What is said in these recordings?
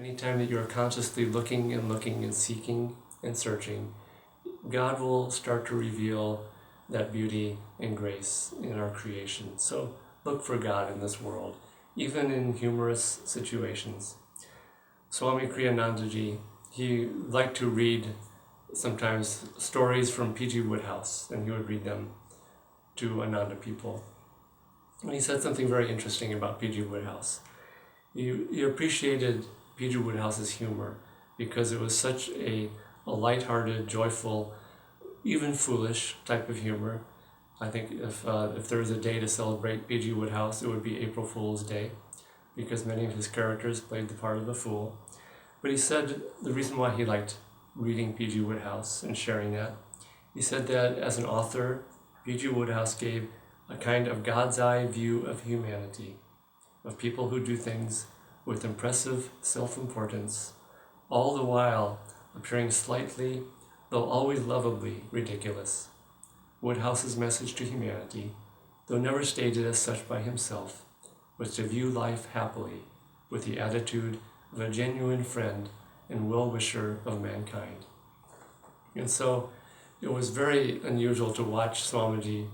Anytime that you're consciously looking and seeking and searching, God will start to reveal that beauty and grace in our creation. So look for God in this world, even in humorous situations. Swami Kriyanandaji, he liked to read sometimes stories from P.G. Wodehouse, and he would read them to Ananda people. And he said something very interesting about P.G. Wodehouse. He appreciated P.G. Wodehouse's humor because it was such a lighthearted, joyful, even foolish type of humor. I think if there was a day to celebrate P.G. Wodehouse, it would be April Fool's Day, because many of his characters played the part of the fool. But he said the reason why he liked reading P.G. Wodehouse and sharing that, he said that as an author, P.G. Wodehouse gave a kind of God's eye view of humanity, of people who do things with impressive self-importance, all the while appearing slightly, though always lovably, ridiculous. Wodehouse's message to humanity, though never stated as such by himself, was to view life happily, with the attitude of a genuine friend and well-wisher of mankind. And so it was very unusual to watch Swamiji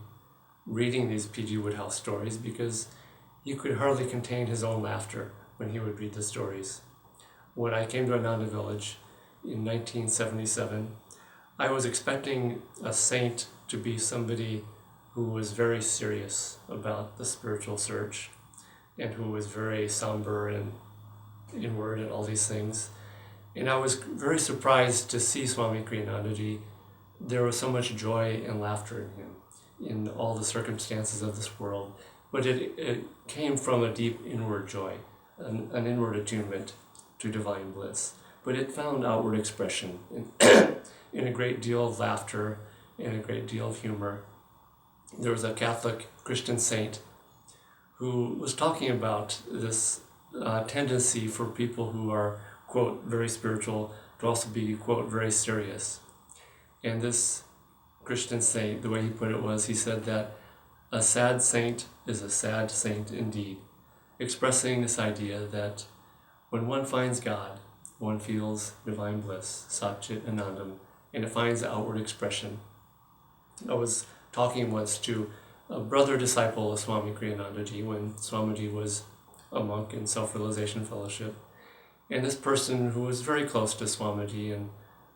reading these P.G. Wodehouse stories, because he could hardly contain his own laughter when he would read the stories. When I came to Ananda Village in 1977, I was expecting a saint to be somebody who was very serious about the spiritual search and who was very somber and inward and all these things. And I was very surprised to see Swami Kriyanandaji. There was so much joy and laughter in him, in all the circumstances of this world. But it came from a deep inward joy, an inward attunement to divine bliss. But it found outward expression in a great deal of laughter and a great deal of humor. There was a Catholic Christian saint who was talking about this tendency for people who are, quote, very spiritual to also be, quote, very serious. And this Christian saint, the way he put it was, he said that a sad saint is a sad saint indeed, expressing this idea that when one finds God, one feels divine bliss, Satchit Anandam, and it finds outward expression. I was talking once to a brother disciple of Swami Kriyanandaji when Swamiji was a monk in Self-Realization Fellowship. And this person, who was very close to Swamiji and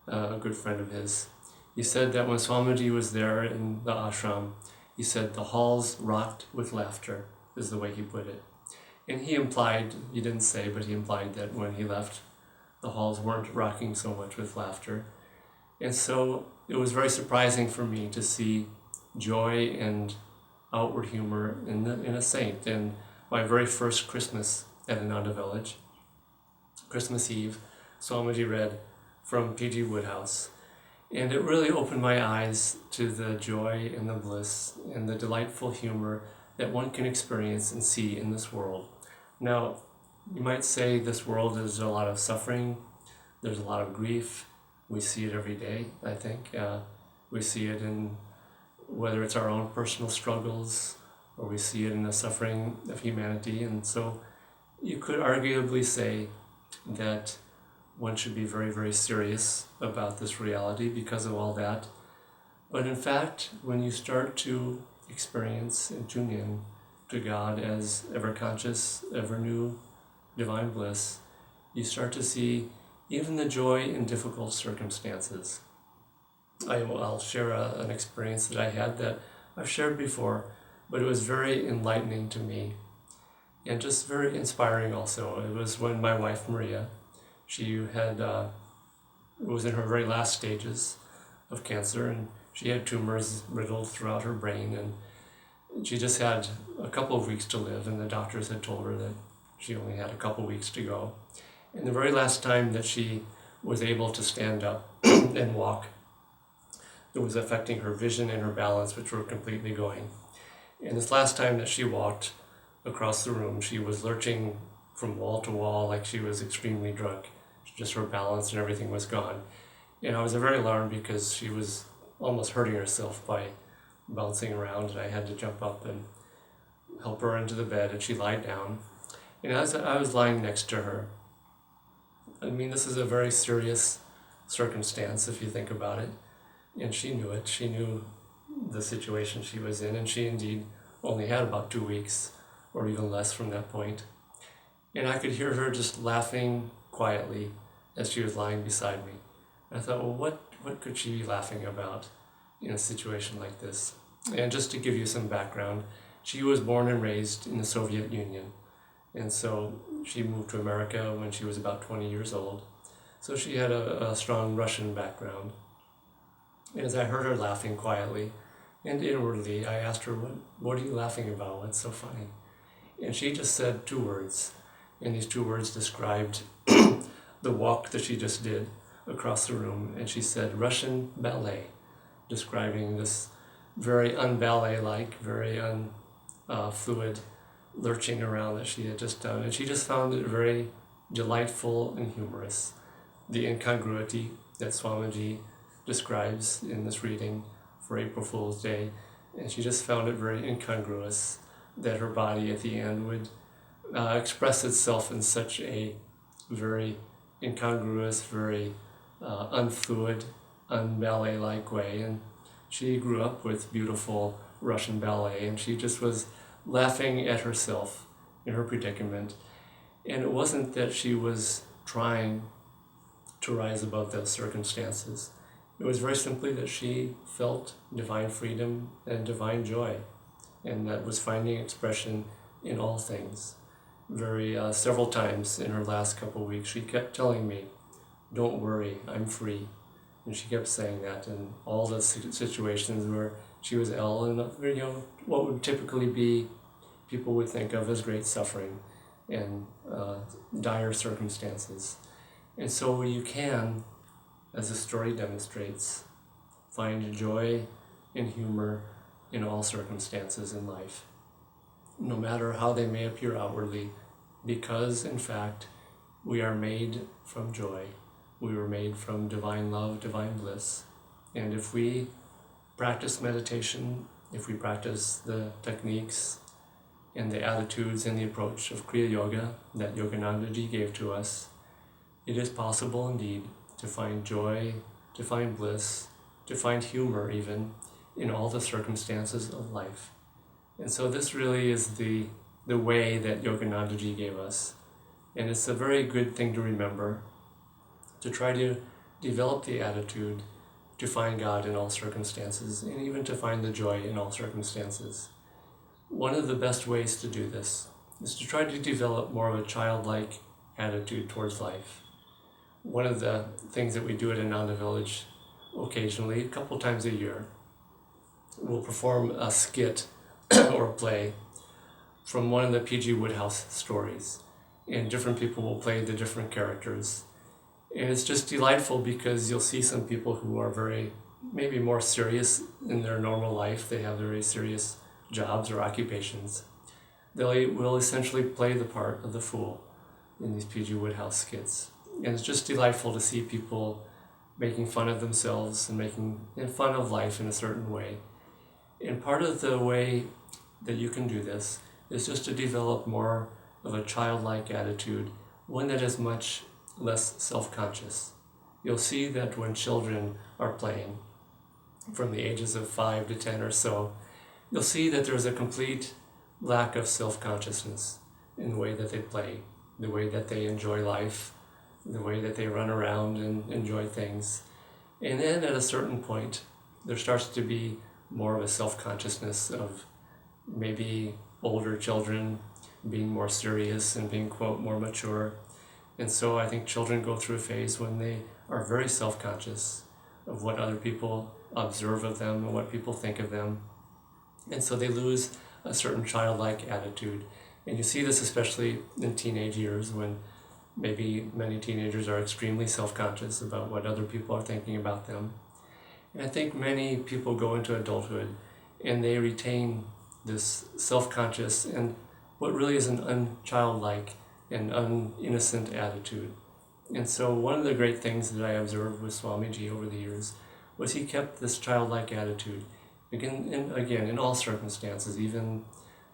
a good friend of his, he said that when Swamiji was there in the ashram, he said the halls rocked with laughter, is the way he put it. And he implied, he didn't say, but he implied that when he left, the halls weren't rocking so much with laughter. And so it was very surprising for me to see joy and outward humor in a saint. And my very first Christmas at Ananda Village, Christmas Eve, Swamiji read from P.G. Wodehouse. And it really opened my eyes to the joy and the bliss and the delightful humor that one can experience and see in this world. Now, you might say this world is a lot of suffering, there's a lot of grief. We see it every day, I think. We see it in whether it's our own personal struggles or we see it in the suffering of humanity. And so you could arguably say that one should be very, very serious about this reality because of all that. But in fact, when you start to experience and tune in to God as ever-conscious, ever-new, divine bliss, you start to see even the joy in difficult circumstances. I'll share an experience that I had that I've shared before, but it was very enlightening to me and just very inspiring also. It was when my wife, Maria, she was in her very last stages of cancer, and she had tumors riddled throughout her brain, and she just had a couple of weeks to live, and the doctors had told her that she only had a couple weeks to go. And the very last time that she was able to stand up and walk, it was affecting her vision and her balance, which were completely going. And this last time that she walked across the room, she was lurching from wall to wall like she was extremely drunk. Just her balance and everything was gone. And I was very alarmed because she was almost hurting herself by bouncing around, and I had to jump up and help her into the bed, and she lied down. And as I was lying next to her, I mean, this is a very serious circumstance if you think about it. And she knew it. She knew the situation she was in, and she indeed only had about 2 weeks or even less from that point. And I could hear her just laughing quietly as she was lying beside me. And I thought, well, what could she be laughing about in a situation like this? And just to give you some background, she was born and raised in the Soviet Union. And so she moved to America when she was about 20 years old. So she had a strong Russian background. And as I heard her laughing quietly and inwardly, I asked her, what are you laughing about? What's so funny? And she just said 2 words. And these 2 words described the walk that she just did across the room. And she said, Russian ballet, describing this very unballet-like, very fluid lurching around that she had just done. And she just found it very delightful and humorous. The incongruity that Swamiji describes in this reading for April Fool's Day. And she just found it very incongruous that her body at the end would express itself in such a very incongruous, very unfluid, unballet-like way. And she grew up with beautiful Russian ballet, and she just was laughing at herself in her predicament. And it wasn't that she was trying to rise above those circumstances. It was very simply that she felt divine freedom and divine joy, and that was finding expression in all things. Several times in her last couple of weeks, she kept telling me, don't worry, I'm free. And she kept saying that in all the situations where she was ill and what would typically be people would think of as great suffering and dire circumstances. And so you can, as the story demonstrates, find joy and humor in all circumstances in life, no matter how they may appear outwardly, because in fact we are made from joy. We were made from divine love, divine bliss. And if we practice meditation, if we practice the techniques and the attitudes and the approach of Kriya Yoga that Yoganandaji gave to us, it is possible indeed to find joy, to find bliss, to find humor even in all the circumstances of life. And so this really is the way that Yoganandaji gave us. And it's a very good thing to remember, to try to develop the attitude to find God in all circumstances, and even to find the joy in all circumstances. One of the best ways to do this is to try to develop more of a childlike attitude towards life. One of the things that we do at Ananda Village occasionally, a couple times a year, we'll perform a skit or play from one of the P.G. Wodehouse stories, and different people will play the different characters. And it's just delightful because you'll see some people who are maybe more serious in their normal life. They have very serious jobs or occupations. They will essentially play the part of the fool in these P.G. Wodehouse skits. And it's just delightful to see people making fun of themselves and making fun of life in a certain way. And part of the way that you can do this is just to develop more of a childlike attitude, one that is much less self-conscious. You'll see that when children are playing, from the ages of 5 to 10 or so, you'll see that there's a complete lack of self-consciousness in the way that they play, the way that they enjoy life, the way that they run around and enjoy things. And then at a certain point, there starts to be more of a self-consciousness of maybe older children being more serious and being, quote, more mature. And so I think children go through a phase when they are very self-conscious of what other people observe of them and what people think of them. And so they lose a certain childlike attitude. And you see this especially in teenage years, when maybe many teenagers are extremely self-conscious about what other people are thinking about them. And I think many people go into adulthood and they retain this self-conscious and what really is an unchildlike and uninnocent attitude. And so one of the great things that I observed with Swamiji over the years was he kept this childlike attitude, again, in all circumstances, even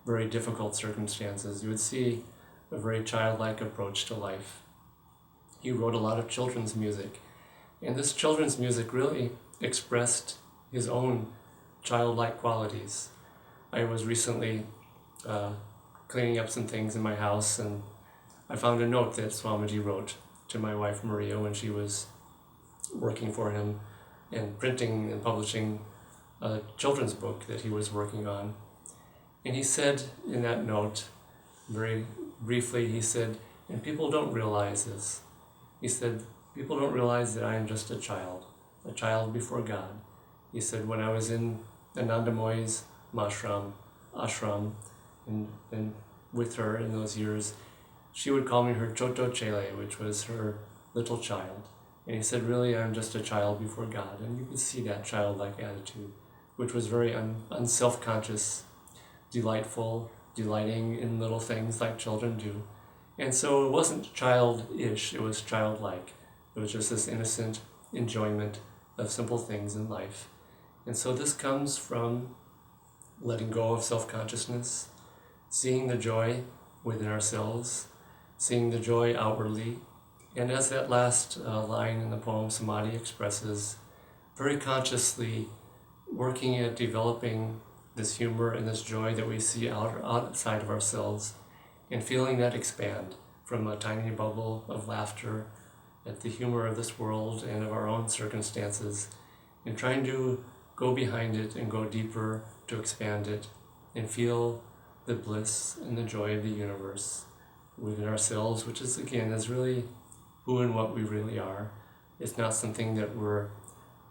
very difficult circumstances. You would see a very childlike approach to life. he wrote a lot of children's music. And this children's music really expressed his own childlike qualities. I was recently cleaning up some things in my house, and I found a note that Swamiji wrote to my wife Maria when she was working for him and printing and publishing a children's book that he was working on. And he said in that note, very briefly, he said, and people don't realize this, he said, people don't realize that I am just a child before God. He said, when I was in Anandamoyi's ashram, and with her in those years, she would call me her Choto Chele, which was her little child. And he said, really, I'm just a child before God. And you could see that childlike attitude, which was very unself-conscious, delightful, delighting in little things like children do. And so it wasn't childish, it was childlike. It was just this innocent enjoyment of simple things in life. And so this comes from letting go of self-consciousness, seeing the joy within ourselves, seeing the joy outwardly. And as that last line in the poem Samadhi expresses, very consciously working at developing this humor and this joy that we see outside of ourselves, and feeling that expand from a tiny bubble of laughter at the humor of this world and of our own circumstances, and trying to go behind it and go deeper to expand it and feel the bliss and the joy of the universe within ourselves, which is, again, is really who and what we really are. It's not something that we're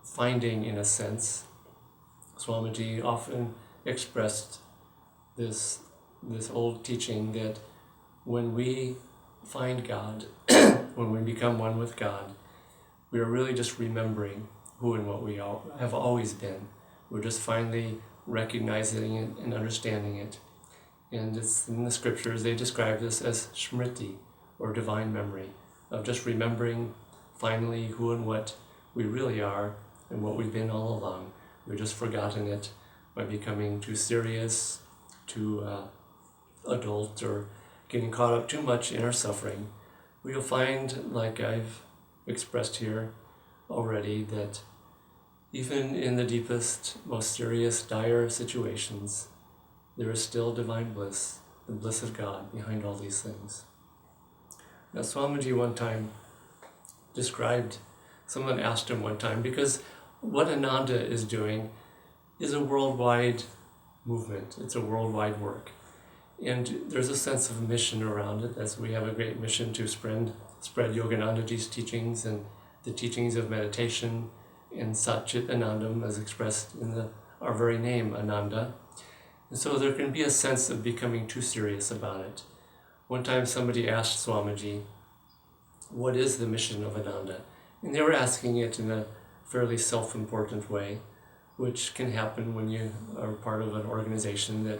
finding in a sense. Swamiji often expressed this old teaching that when we find God, when we become one with God, we are really just remembering who and what we have always been. We're just finally recognizing it and understanding it. And it's in the scriptures, they describe this as smriti, or divine memory, of just remembering finally who and what we really are and what we've been all along. We've just forgotten it by becoming too serious, too adult, or getting caught up too much in our suffering. We'll find, like I've expressed here already, that even in the deepest, most serious, dire situations, there is still divine bliss, the bliss of God behind all these things. Now, Swamiji one time described, someone asked him one time, because what Ananda is doing is a worldwide movement, it's a worldwide work. And there's a sense of mission around it, as we have a great mission to spread Yoganandaji's teachings and the teachings of meditation and Satchit Anandam, as expressed in our very name, Ananda. And so there can be a sense of becoming too serious about it. One time somebody asked Swamiji, what is the mission of Ananda? And they were asking it in a fairly self-important way, which can happen when you are part of an organization that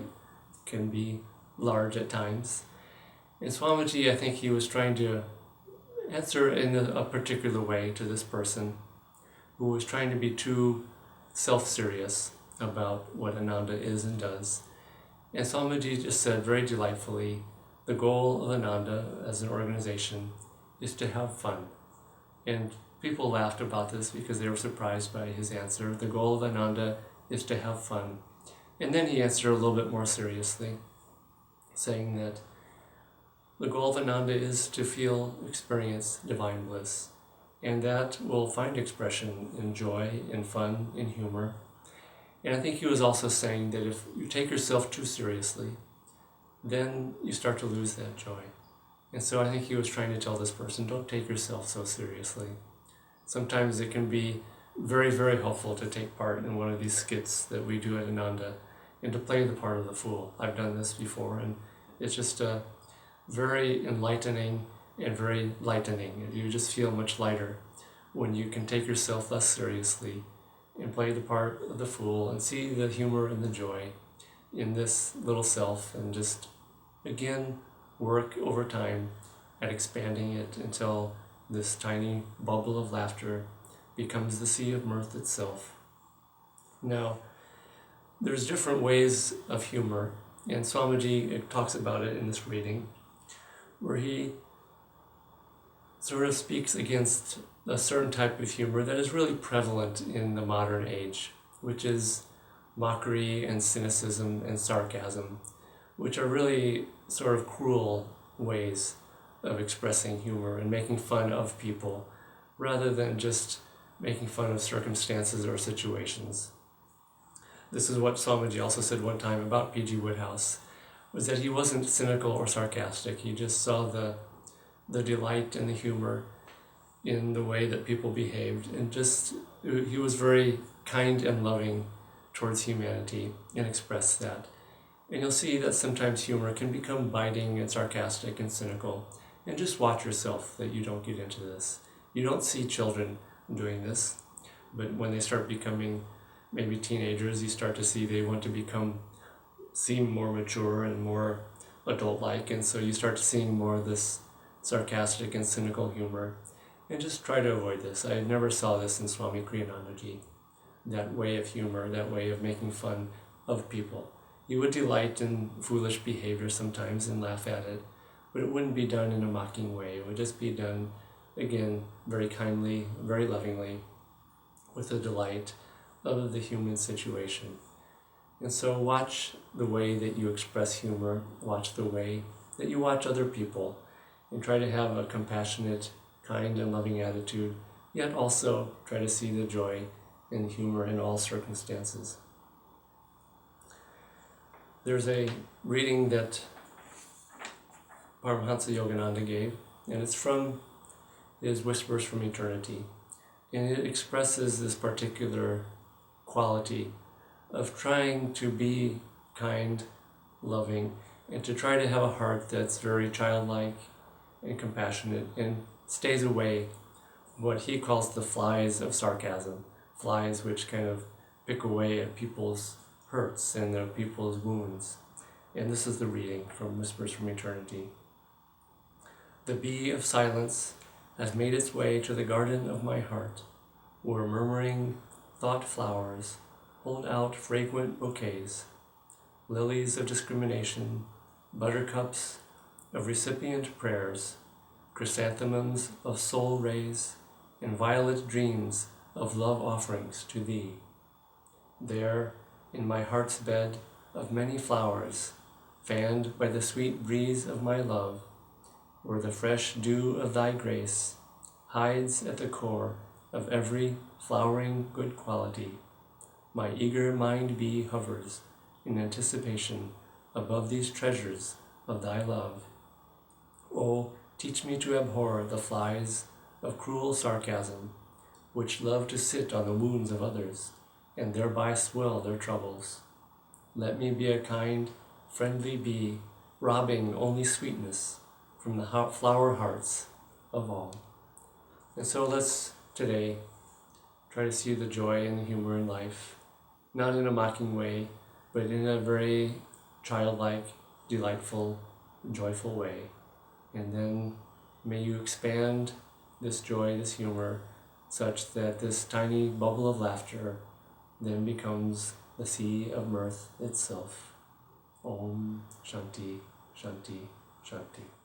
can be large at times. And Swamiji, I think he was trying to answer in a particular way to this person who was trying to be too self-serious about what Ananda is and does. And Swamiji just said very delightfully, the goal of Ananda as an organization is to have fun. And people laughed about this because they were surprised by his answer. The goal of Ananda is to have fun. And then he answered a little bit more seriously, saying that the goal of Ananda is to experience divine bliss. And that will find expression in joy, in fun, in humor. And I think he was also saying that if you take yourself too seriously, then you start to lose that joy. And so I think he was trying to tell this person, don't take yourself so seriously. Sometimes it can be very, very helpful to take part in one of these skits that we do at Ananda and to play the part of the fool. I've done this before, and it's just very enlightening and very lightening. You just feel much lighter when you can take yourself less seriously and play the part of the fool and see the humor and the joy in this little self, and just, again, work over time at expanding it until this tiny bubble of laughter becomes the sea of mirth itself. Now, there's different ways of humor, and Swamiji talks about it in this reading, where he sort of speaks against a certain type of humor that is really prevalent in the modern age, which is mockery and cynicism and sarcasm, which are really sort of cruel ways of expressing humor and making fun of people rather than just making fun of circumstances or situations. This is what Swamiji also said one time about P.G. Wodehouse, was that he wasn't cynical or sarcastic. He just saw the delight and the humor in the way that people behaved, and just he was very kind and loving towards humanity and expressed that. And you'll see that sometimes humor can become biting and sarcastic and cynical, and just watch yourself that you don't get into this. You don't see children doing this, but when they start becoming maybe teenagers, you start to see they want to seem more mature and more adult-like, and so you start seeing more of this sarcastic and cynical humor. And just try to avoid this. I never saw this in Swami Kriyanandaji, that way of humor, that way of making fun of people. He would delight in foolish behavior sometimes and laugh at it, but it wouldn't be done in a mocking way. It would just be done, again, very kindly, very lovingly, with the delight of the human situation. And so watch the way that you express humor, watch the way that you watch other people, and try to have a compassionate, kind and loving attitude, yet also try to see the joy and humor in all circumstances. There's a reading that Paramahansa Yogananda gave, and it's from his Whispers from Eternity. And it expresses this particular quality of trying to be kind, loving, and to try to have a heart that's very childlike and compassionate and stays away from what he calls the flies of sarcasm, flies which kind of pick away at people's hurts and their people's wounds. And this is the reading from Whispers from Eternity. The bee of silence has made its way to the garden of my heart, where murmuring thought flowers hold out fragrant bouquets, lilies of discrimination, buttercups of recipient prayers, chrysanthemums of soul rays, and violet dreams of love offerings to thee. There, in my heart's bed of many flowers, fanned by the sweet breeze of my love, where the fresh dew of thy grace hides at the core of every flowering good quality, my eager mind bee hovers in anticipation above these treasures of thy love. O, teach me to abhor the flies of cruel sarcasm, which love to sit on the wounds of others, and thereby swell their troubles. Let me be a kind, friendly bee, robbing only sweetness from the flower hearts of all. And so let's today try to see the joy and the humor in life, not in a mocking way, but in a very childlike, delightful, joyful way. And then may you expand this joy, this humor, such that this tiny bubble of laughter then becomes the sea of mirth itself. Om Shanti, Shanti, Shanti.